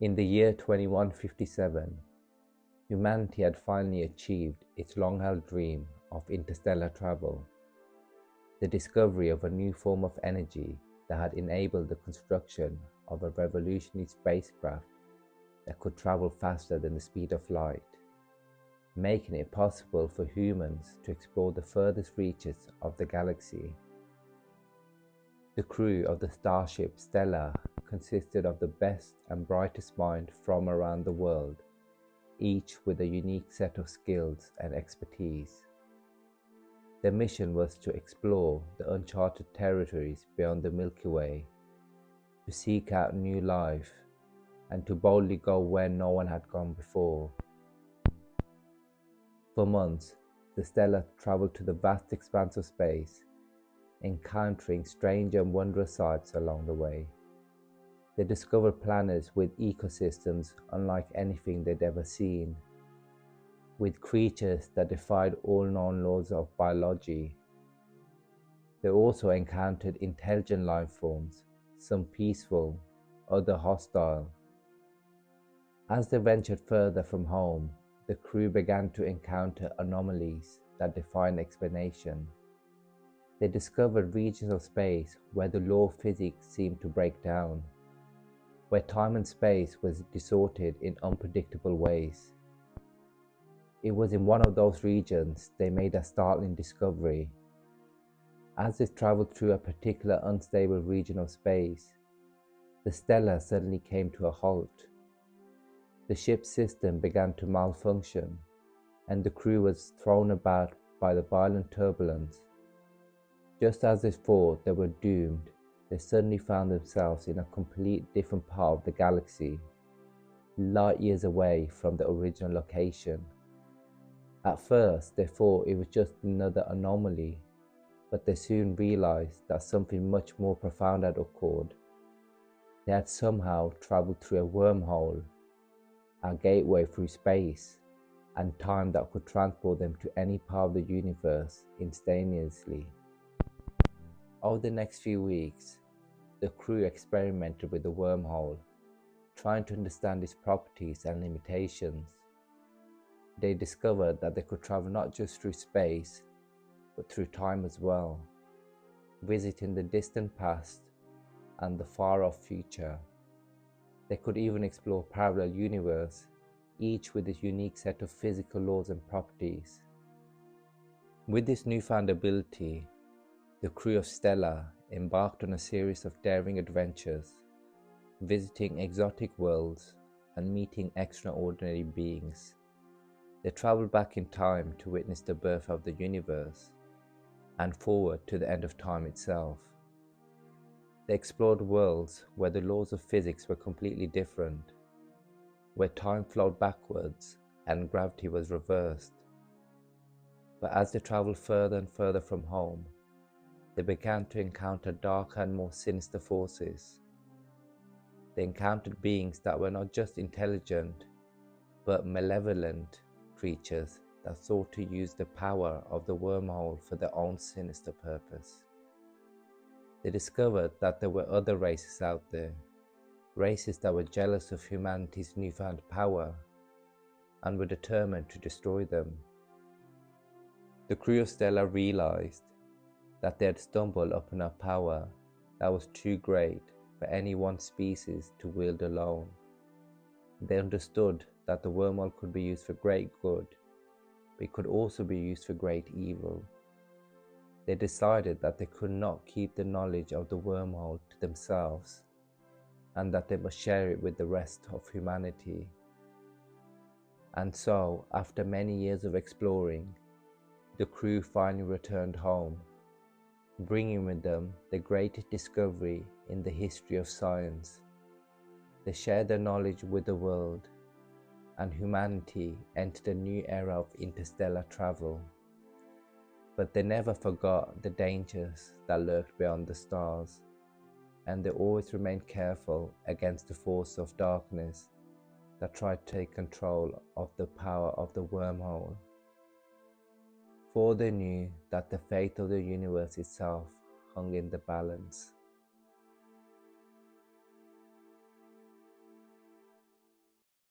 In the year 2157, humanity had finally achieved its long-held dream of interstellar travel, the discovery of a new form of energy that had enabled the construction of a revolutionary spacecraft that could travel faster than the speed of light, making it possible for humans to explore the furthest reaches of the galaxy. The crew of the starship Stella consisted of the best and brightest minds from around the world, each with a unique set of skills and expertise. Their mission was to explore the uncharted territories beyond the Milky Way, to seek out new life, and to boldly go where no one had gone before. For months, the Stella traveled to the vast expanse of space, encountering strange and wondrous sights along the way. They discovered planets with ecosystems unlike anything they'd ever seen, with creatures that defied all known laws of biology. They also encountered intelligent life forms, some peaceful, others hostile. As they ventured further from home, the crew began to encounter anomalies that defied explanation. They discovered regions of space where the law of physics seemed to break down, where time and space was distorted in unpredictable ways. It was in one of those regions they made a startling discovery. As they traveled through a particular unstable region of space, the Stella suddenly came to a halt. The ship's system began to malfunction, and the crew was thrown about by the violent turbulence. Just as they thought they were doomed, they suddenly found themselves in a complete different part of the galaxy, light years away from the original location. At first, they thought it was just another anomaly, but they soon realized that something much more profound had occurred. They had somehow traveled through a wormhole, a gateway through space and time that could transport them to any part of the universe instantaneously. Over the next few weeks, the crew experimented with the wormhole, trying to understand its properties and limitations. They discovered that they could travel not just through space, but through time as well, visiting the distant past and the far-off future. They could even explore parallel universes, each with its unique set of physical laws and properties. With this newfound ability, the crew of Stella embarked on a series of daring adventures, visiting exotic worlds and meeting extraordinary beings. They traveled back in time to witness the birth of the universe and forward to the end of time itself. They explored worlds where the laws of physics were completely different, where time flowed backwards and gravity was reversed. But as they traveled further and further from home, they began to encounter darker and more sinister forces. They encountered beings that were not just intelligent, but malevolent creatures that sought to use the power of the wormhole for their own sinister purpose. They discovered that there were other races out there, races that were jealous of humanity's newfound power and were determined to destroy them. The crew of Stella realized that they had stumbled upon a power that was too great for any one species to wield alone. They understood that the wormhole could be used for great good, but it could also be used for great evil. They decided that they could not keep the knowledge of the wormhole to themselves, and that they must share it with the rest of humanity. And so, after many years of exploring, the crew finally returned home, bringing with them the greatest discovery in the history of science. They shared their knowledge with the world, and humanity entered a new era of interstellar travel. But they never forgot the dangers that lurked beyond the stars, and they always remained careful against the force of darkness that tried to take control of the power of the wormhole. For they knew that the fate of the universe itself hung in the balance.